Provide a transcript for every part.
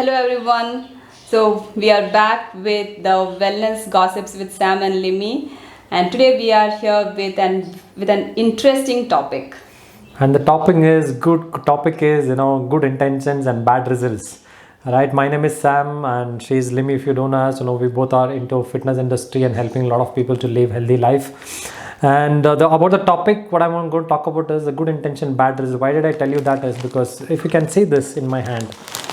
Hello everyone. So we are back with the wellness gossips with Sam and Limi, and today we are here with an interesting topic. And the topic is good intentions and bad results. Right, my name is Sam and she's Limi. If you don't know us, we both are into fitness industry and helping a lot of people to live healthy life. And about the topic, what I'm going to talk about is the good intention, bad results. Why did I tell you that? Is because if you can see this in my hand,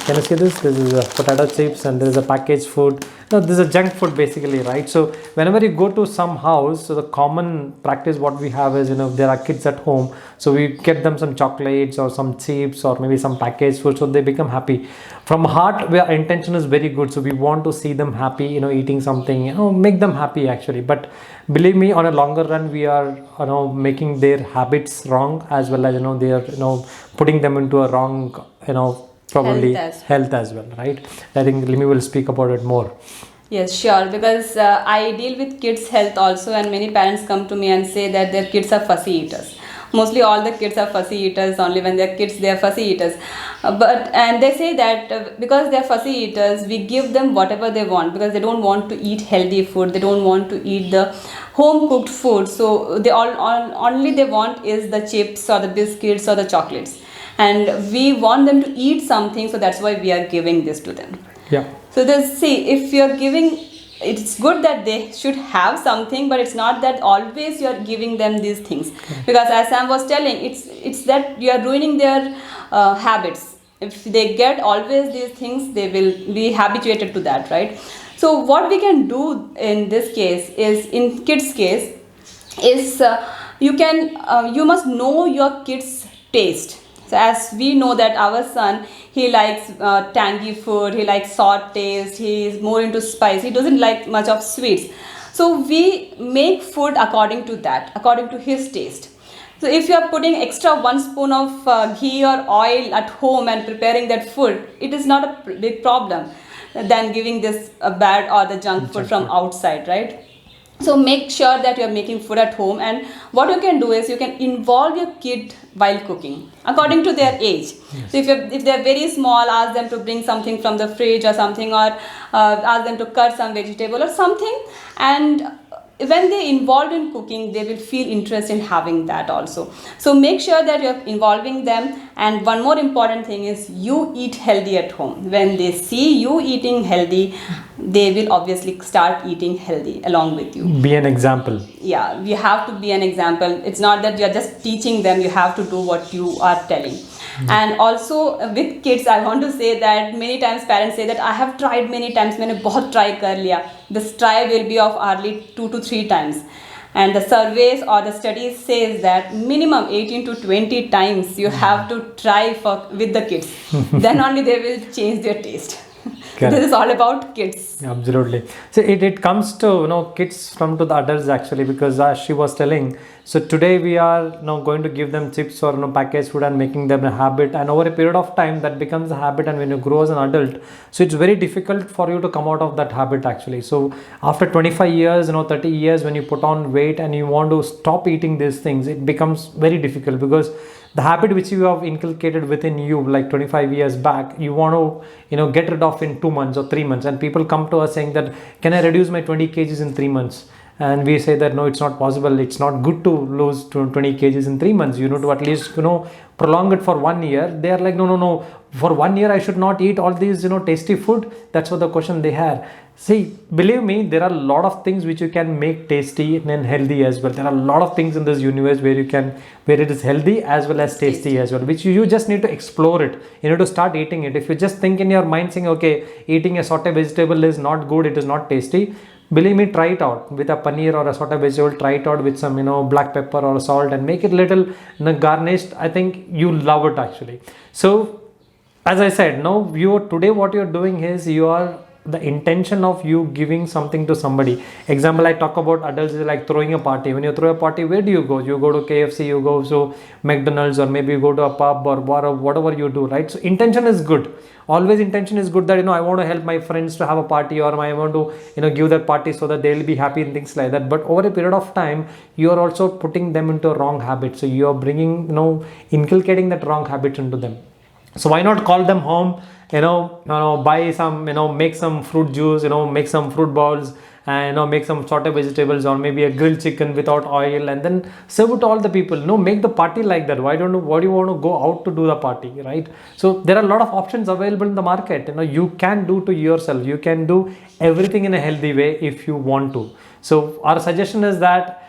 can you see this? This is a potato chips and there is a packaged food. No, this is a junk food basically, right? So whenever you go to some house, so the common practice what we have is, if there are kids at home, so we get them some chocolates or some chips or maybe some packaged food, so they become happy. From heart, our intention is very good. So we want to see them happy, eating something, make them happy actually. But believe me, on a longer run, we are, making their habits wrong, as well as, they are, putting them into a wrong, probably health as well, right? I think Limi will speak about it more. Yes, sure. Because I deal with kids' health also, and many parents come to me and say that their kids are fussy eaters. Mostly all the kids are fussy eaters. Only when they're kids they are fussy eaters. And they say that because they're fussy eaters, we give them whatever they want because they don't want to eat healthy food. They don't want to eat the home cooked food. So only they want is the chips or the biscuits or the chocolates. And we want them to eat something, so that's why we are giving this to them. Yeah. So if you're giving, it's good that they should have something, but it's not that always you're giving them these things. Because as Sam was telling, it's that you are ruining their habits. If they get always these things, they will be habituated to that, right? So what we can do in this case is, in kids' case, is you must know your kids' taste. So as we know that our son, he likes tangy food, he likes sour taste, he is more into spice, he doesn't like much of sweets. So we make food according to that, according to his taste. So if you are putting extra 1 spoon of ghee or oil at home and preparing that food, it is not a big problem than giving this bad or the junk food from outside, right? So make sure that you are making food at home, and what you can do is you can involve your kid while cooking according to their age. Yes. So if they are very small, ask them to bring something from the fridge or something, or ask them to cut some vegetable or something, and when they involved in cooking, they will feel interest in having that also. So make sure that you're involving them. And one more important thing is, you eat healthy at home. When they see you eating healthy, they will obviously start eating healthy along with you. Be an example. Yeah, you have to be an example. It's not that you're just teaching them, you have to do what you are telling. And also with kids, I want to say that many times parents say that I have tried many times, मैंने बहुत try कर लिया. This try will be of hardly 2 to 3 times. And the surveys or the studies says that minimum 18 to 20 times you have to try with the kids. Then only they will change their taste. This is all about kids. Absolutely. So it comes to kids from to the adults actually, because as she was telling, so today we are going to give them chips or packaged food and making them a habit, and over a period of time that becomes a habit, and when you grow as an adult, so it's very difficult for you to come out of that habit actually. So after 25 years, 30 years, when you put on weight and you want to stop eating these things, it becomes very difficult, because the habit which you have inculcated within you like 25 years back, you want to get rid of in 2 months or 3 months. And people come to us saying that, can I reduce my 20 kgs in 3 months? And we say that no, it's not possible. It's not good to lose 20 kgs in 3 months. You know, to at least prolong it for 1 year. They are like, no, for 1 year I should not eat all these tasty food. That's what the question they had. See, believe me, there are a lot of things which you can make tasty and healthy as well. There are a lot of things in this universe where it is healthy as well as tasty as well, which you just need to explore it. You need to start eating it. If you just think in your mind saying, okay, eating a sauté vegetable is not good, it is not tasty, believe me, try it out with a paneer or a sauté vegetable. Try it out with some black pepper or salt and make it little garnished. I think you love it actually. So as I said, today what you're doing is the intention of you giving something to somebody. Example, I talk about adults is like throwing a party. When you throw a party, where do you go? You go to KFC, you go to McDonald's, or maybe you go to a pub or bar or whatever you do, right? So intention is good. Always intention is good, that I want to help my friends to have a party, or I want to give that party so that they'll be happy and things like that. But over a period of time, you are also putting them into a wrong habit. So you are bringing inculcating that wrong habit into them. So why not call them home, buy some, make some fruit juice, make some fruit balls, and make some sauteed vegetables, or maybe a grilled chicken without oil, and then serve it to all the people. Make the party like that. Why do you want to go out to do the party, right? So there are a lot of options available in the market. You can do to yourself. You can do everything in a healthy way if you want to. So our suggestion is that,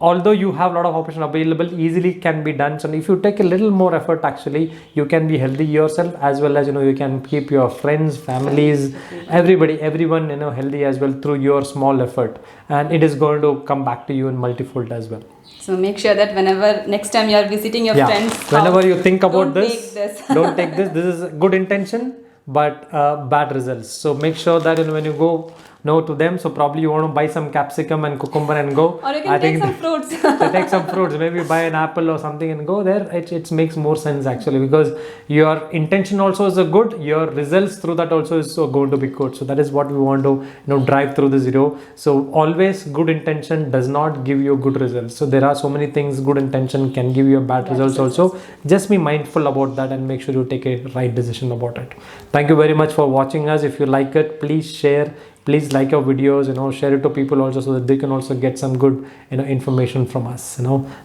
although you have a lot of options available, easily can be done. So if you take a little more effort, actually you can be healthy yourself, as well as you can keep your friends, families, everyone healthy as well through your small effort, and it is going to come back to you in multifold as well. So make sure that whenever next time you are visiting your friends whenever house, you think about don't this, take this. don't take this. This is good intention, but bad results. So make sure that when you go to them, so probably you want to buy some capsicum and cucumber and go, or you can take some fruits. so take some fruits, maybe buy an apple or something and go there. It makes more sense actually, because your intention also is a good, your results through that also is so going to be good. So that is what we want to drive through this video. So always good intention does not give you good results. So there are so many things good intention can give you bad results also. Just be mindful about that and make sure you take a right decision about it. Thank you very much for watching us. If you like it, please share. Please like our videos, share it to people also, so that they can also get some good, information from us.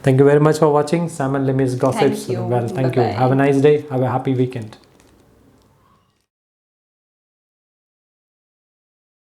Thank you very much for watching Sam and Lemmy's Gossips. Thank you. Well, thank Bye-bye. you. Have a nice day. Have a happy weekend.